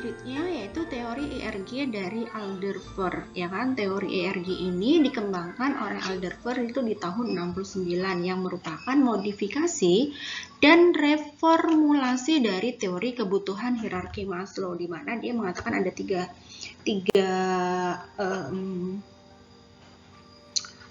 selanjutnya yaitu teori ERG dari Alderfer, ya kan? Teori ERG ini dikembangkan oleh Alderfer itu di tahun 69 yang merupakan modifikasi dan reformulasi dari teori kebutuhan hierarki Maslow, di mana dia mengatakan ada tiga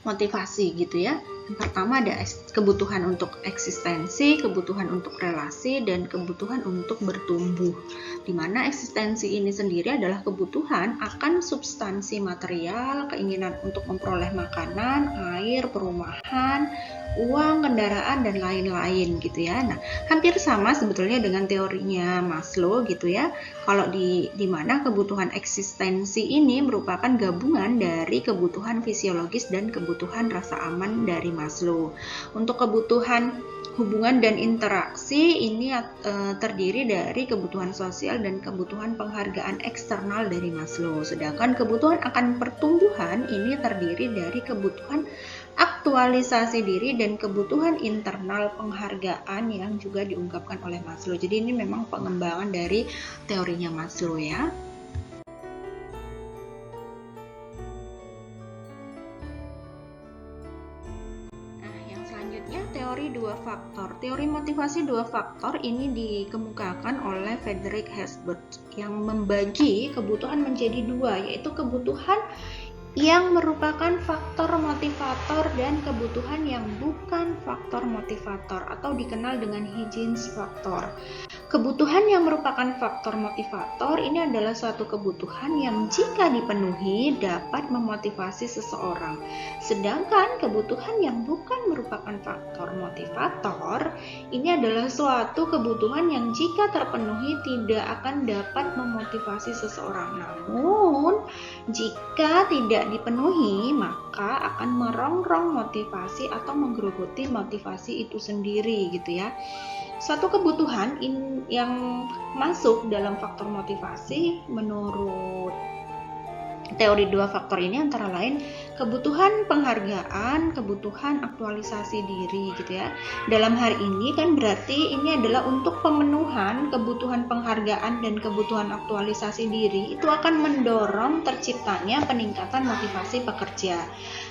motivasi gitu ya. Yang pertama ada kebutuhan untuk eksistensi, kebutuhan untuk relasi, dan kebutuhan untuk bertumbuh. Di mana eksistensi ini sendiri adalah kebutuhan akan substansi material, keinginan untuk memperoleh makanan, air, perumahan, uang, kendaraan, dan lain-lain gitu ya. Nah, hampir sama sebetulnya dengan teorinya Maslow gitu ya. Kalau di mana kebutuhan eksistensi ini merupakan gabungan dari kebutuhan fisiologis dan kebutuhan rasa aman dari Maslow. Untuk kebutuhan hubungan dan interaksi ini terdiri dari kebutuhan sosial dan kebutuhan penghargaan eksternal dari Maslow. Sedangkan kebutuhan akan pertumbuhan ini terdiri dari kebutuhan aktualisasi diri dan kebutuhan internal penghargaan yang juga diungkapkan oleh Maslow. Jadi ini memang pengembangan dari teorinya Maslow ya. Teori dua faktor. Teori motivasi dua faktor ini dikemukakan oleh Frederick Herzberg yang membagi kebutuhan menjadi dua, yaitu kebutuhan yang merupakan faktor motivator dan kebutuhan yang bukan faktor motivator atau dikenal dengan Higgins faktor. Kebutuhan yang merupakan faktor motivator ini adalah suatu kebutuhan yang jika dipenuhi dapat memotivasi seseorang. Sedangkan kebutuhan yang bukan merupakan faktor motivator ini adalah suatu kebutuhan yang jika terpenuhi tidak akan dapat memotivasi seseorang. Namun, jika tidak dipenuhi maka akan merongrong motivasi atau menggerogoti motivasi itu sendiri gitu ya. Suatu kebutuhan yang masuk dalam faktor motivasi menurut teori dua faktor ini antara lain kebutuhan penghargaan, kebutuhan aktualisasi diri gitu ya. Dalam hal ini kan berarti ini adalah untuk pemenuhan kebutuhan penghargaan dan kebutuhan aktualisasi diri itu akan mendorong terciptanya peningkatan motivasi pekerja.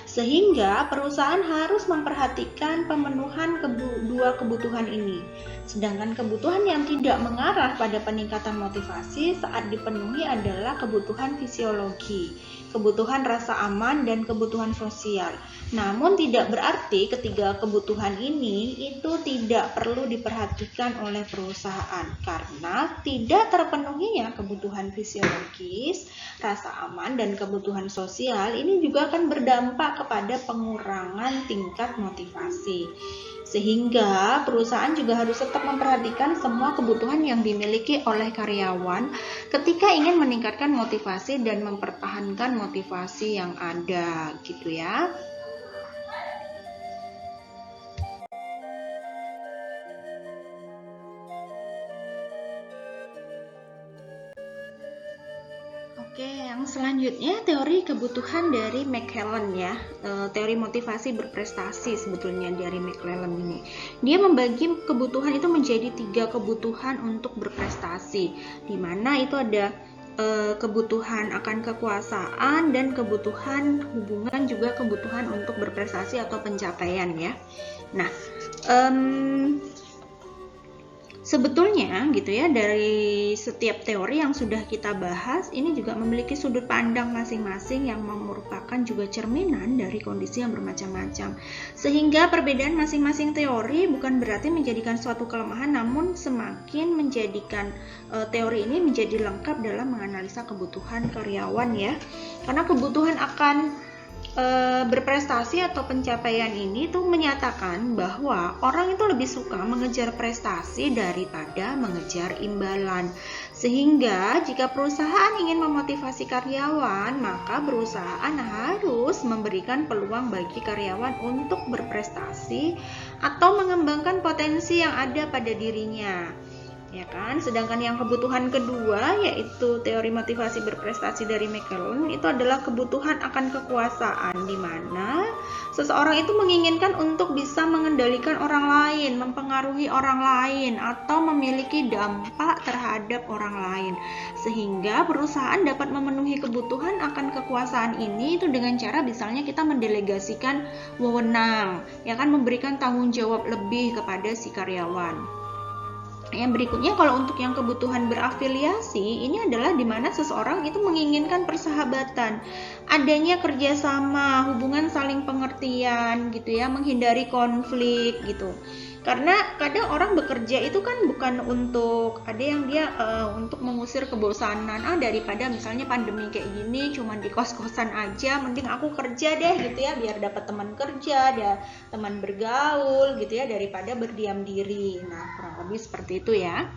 Sehingga perusahaan harus memperhatikan pemenuhan dua kebutuhan ini. Sedangkan kebutuhan yang tidak mengarah pada peningkatan motivasi saat dipenuhi adalah kebutuhan fisiologi, kebutuhan rasa aman, dan kebutuhan sosial. Namun tidak berarti ketiga kebutuhan ini itu tidak perlu diperhatikan oleh perusahaan karena tidak terpenuhinya kebutuhan fisiologis, rasa aman, dan kebutuhan sosial ini juga akan berdampak kepada pengurangan tingkat motivasi. Sehingga perusahaan juga harus tetap memperhatikan semua kebutuhan yang dimiliki oleh karyawan ketika ingin meningkatkan motivasi dan mempertahankan motivasi yang ada gitu ya. Oke, yang selanjutnya teori kebutuhan dari McClellan ya. Teori motivasi berprestasi sebetulnya dari McClellan ini. Dia membagi kebutuhan itu menjadi 3 kebutuhan untuk berprestasi, di mana itu ada kebutuhan akan kekuasaan dan kebutuhan hubungan juga kebutuhan untuk berprestasi atau pencapaian ya. Nah, sebetulnya gitu ya, dari setiap teori yang sudah kita bahas ini juga memiliki sudut pandang masing-masing yang merupakan juga cerminan dari kondisi yang bermacam-macam. Sehingga perbedaan masing-masing teori bukan berarti menjadikan suatu kelemahan, namun semakin menjadikan teori ini menjadi lengkap dalam menganalisa kebutuhan karyawan ya. Karena kebutuhan akan berprestasi atau pencapaian ini tuh menyatakan bahwa orang itu lebih suka mengejar prestasi daripada mengejar imbalan. Sehingga jika perusahaan ingin memotivasi karyawan, maka perusahaan harus memberikan peluang bagi karyawan untuk berprestasi atau mengembangkan potensi yang ada pada dirinya. ya kan? Sedangkan yang kebutuhan kedua yaitu teori motivasi berprestasi dari McKellen itu adalah kebutuhan akan kekuasaan, di mana seseorang itu menginginkan untuk bisa mengendalikan orang lain, mempengaruhi orang lain, atau memiliki dampak terhadap orang lain, sehingga perusahaan dapat memenuhi kebutuhan akan kekuasaan ini itu dengan cara misalnya kita mendelegasikan wewenang, ya kan, memberikan tanggung jawab lebih kepada si karyawan. Yang berikutnya, kalau untuk yang kebutuhan berafiliasi, ini adalah di mana seseorang itu menginginkan persahabatan, adanya kerjasama, hubungan saling pengertian gitu ya, menghindari konflik gitu. Karena kadang orang bekerja itu kan bukan untuk, ada yang dia untuk mengusir kebosanan, daripada misalnya pandemi kayak gini cuman di kos-kosan aja, mending aku kerja deh gitu ya, biar dapat teman kerja, ada teman bergaul gitu ya, daripada berdiam diri. Nah, kurang lebih seperti itu ya.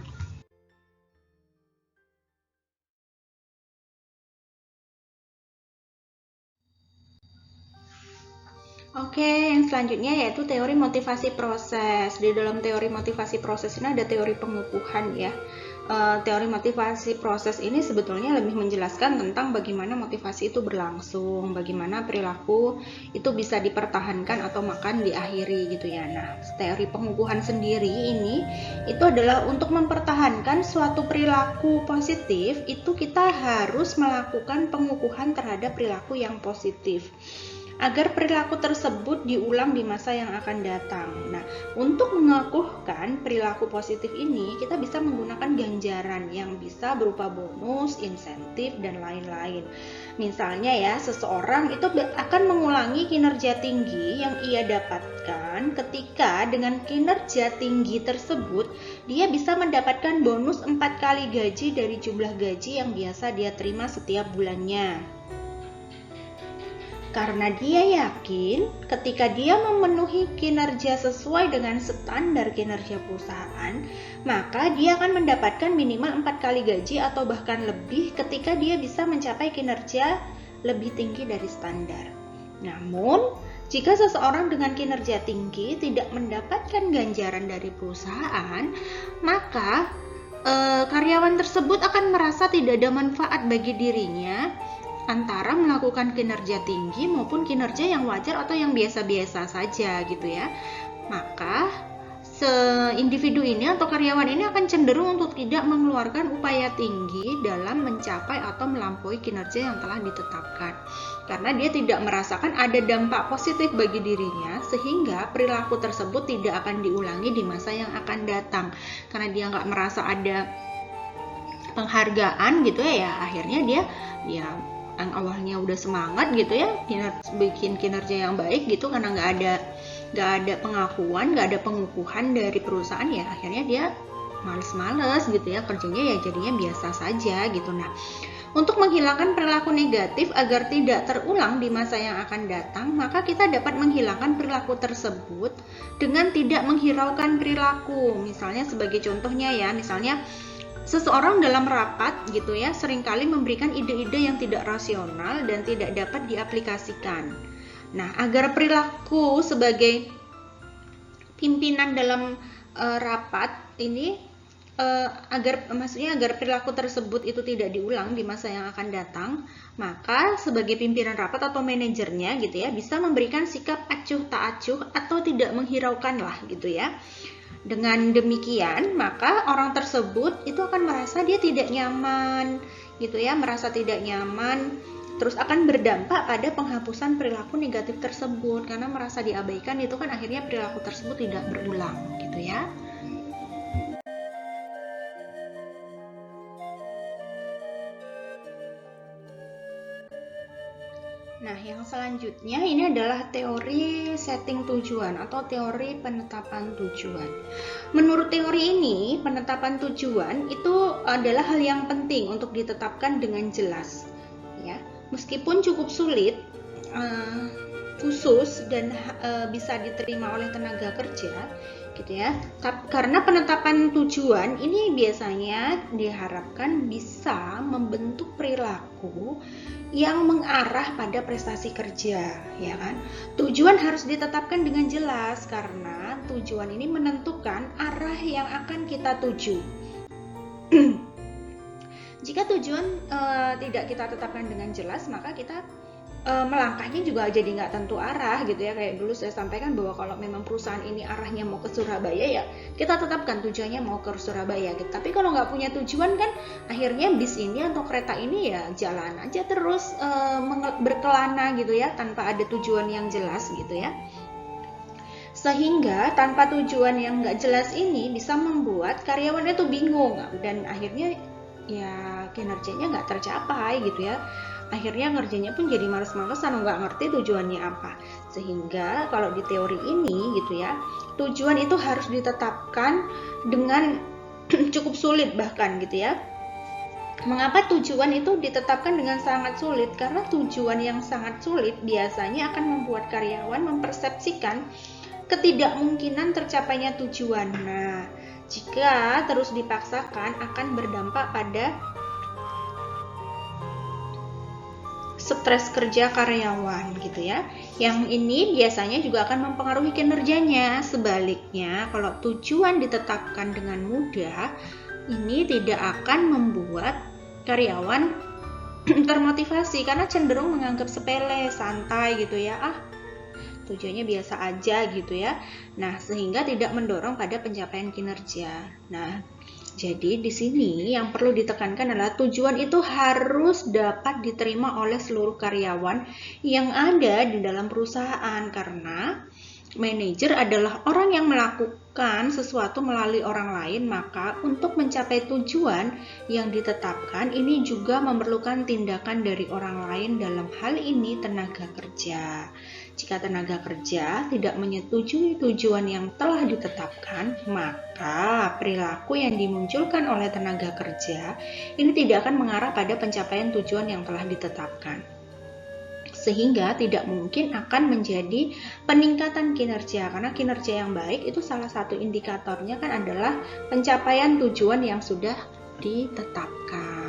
Oke, yang selanjutnya yaitu teori motivasi proses. Di dalam teori motivasi proses ini ada teori pengukuhan ya. Teori motivasi proses ini sebetulnya lebih menjelaskan tentang bagaimana motivasi itu berlangsung, bagaimana perilaku itu bisa dipertahankan atau bahkan diakhiri gitu ya. Nah, teori pengukuhan sendiri ini itu adalah untuk mempertahankan suatu perilaku positif, itu kita harus melakukan pengukuhan terhadap perilaku yang positif, agar perilaku tersebut diulang di masa yang akan datang. Nah, untuk mengukuhkan perilaku positif ini, kita bisa menggunakan ganjaran yang bisa berupa bonus, insentif, dan lain-lain. Misalnya ya, seseorang itu akan mengulangi kinerja tinggi yang ia dapatkan ketika dengan kinerja tinggi tersebut, dia bisa mendapatkan bonus 4 kali gaji dari jumlah gaji yang biasa dia terima setiap bulannya. Karena dia yakin ketika dia memenuhi kinerja sesuai dengan standar kinerja perusahaan, maka dia akan mendapatkan minimal 4 kali gaji atau bahkan lebih ketika dia bisa mencapai kinerja lebih tinggi dari standar. Namun, jika seseorang dengan kinerja tinggi tidak mendapatkan ganjaran dari perusahaan, maka karyawan tersebut akan merasa tidak ada manfaat bagi dirinya antara melakukan kinerja tinggi maupun kinerja yang wajar atau yang biasa-biasa saja gitu ya. Maka individu ini atau karyawan ini akan cenderung untuk tidak mengeluarkan upaya tinggi dalam mencapai atau melampaui kinerja yang telah ditetapkan, karena dia tidak merasakan ada dampak positif bagi dirinya, sehingga perilaku tersebut tidak akan diulangi di masa yang akan datang. Karena dia nggak merasa ada penghargaan gitu ya, akhirnya dia yang awalnya udah semangat gitu ya, bikin kinerja yang baik gitu, karena nggak ada pengakuan, nggak ada pengukuhan dari perusahaan, ya akhirnya dia males-males gitu ya, kerjanya ya jadinya biasa saja gitu. Nah, untuk menghilangkan perilaku negatif agar tidak terulang di masa yang akan datang, maka kita dapat menghilangkan perilaku tersebut dengan tidak menghiraukan perilaku. Misalnya sebagai contohnya ya, misalnya seseorang dalam rapat gitu ya, seringkali memberikan ide-ide yang tidak rasional dan tidak dapat diaplikasikan. Nah, agar perilaku sebagai pimpinan dalam rapat ini agar perilaku tersebut itu tidak diulang di masa yang akan datang, maka sebagai pimpinan rapat atau manajernya gitu ya, bisa memberikan sikap acuh tak acuh atau tidak menghiraukan lah gitu ya. Dengan demikian, maka orang tersebut itu akan merasa dia tidak nyaman gitu ya, merasa tidak nyaman, terus akan berdampak pada penghapusan perilaku negatif tersebut, karena merasa diabaikan itu kan akhirnya perilaku tersebut tidak berulang gitu ya. Nah, yang selanjutnya ini adalah teori setting tujuan atau teori penetapan tujuan. Menurut teori ini, penetapan tujuan itu adalah hal yang penting untuk ditetapkan dengan jelas. Ya, meskipun cukup sulit, khusus dan bisa diterima oleh tenaga kerja, gitu ya. Karena penetapan tujuan ini biasanya diharapkan bisa membentuk perilaku yang mengarah pada prestasi kerja, ya kan? Tujuan harus ditetapkan dengan jelas karena tujuan ini menentukan arah yang akan kita tuju. Jika tujuan tidak kita tetapkan dengan jelas, maka kita melangkahnya juga jadi nggak tentu arah gitu ya. Kayak dulu saya sampaikan bahwa kalau memang perusahaan ini arahnya mau ke Surabaya, ya kita tetapkan tujuannya mau ke Surabaya gitu. Tapi kalau nggak punya tujuan kan akhirnya bis ini atau kereta ini ya jalan aja terus berkelana gitu ya, tanpa ada tujuan yang jelas gitu ya. Sehingga tanpa tujuan yang nggak jelas ini bisa membuat karyawannya tuh bingung dan akhirnya ya kinerjanya nggak tercapai gitu ya. Akhirnya ngerjainnya pun jadi males-malesan, nggak ngerti tujuannya apa. Sehingga kalau di teori ini gitu ya, tujuan itu harus ditetapkan dengan cukup sulit bahkan gitu ya. Mengapa tujuan itu ditetapkan dengan sangat sulit? Karena tujuan yang sangat sulit biasanya akan membuat karyawan mempersepsikan ketidakmungkinan tercapainya tujuan. Nah, jika terus dipaksakan akan berdampak pada stres kerja karyawan gitu ya. Yang ini biasanya juga akan mempengaruhi kinerjanya. Sebaliknya, kalau tujuan ditetapkan dengan mudah, ini tidak akan membuat karyawan termotivasi karena cenderung menganggap sepele, santai gitu ya. Tujuannya biasa aja gitu ya. Nah, sehingga tidak mendorong pada pencapaian kinerja. Nah, jadi di sini yang perlu ditekankan adalah tujuan itu harus dapat diterima oleh seluruh karyawan yang ada di dalam perusahaan, karena manajer adalah orang yang melakukan sesuatu melalui orang lain, maka untuk mencapai tujuan yang ditetapkan ini juga memerlukan tindakan dari orang lain, dalam hal ini tenaga kerja. Jika tenaga kerja tidak menyetujui tujuan yang telah ditetapkan, maka perilaku yang dimunculkan oleh tenaga kerja ini tidak akan mengarah pada pencapaian tujuan yang telah ditetapkan. Sehingga tidak mungkin akan menjadi peningkatan kinerja, karena kinerja yang baik itu salah satu indikatornya kan adalah pencapaian tujuan yang sudah ditetapkan.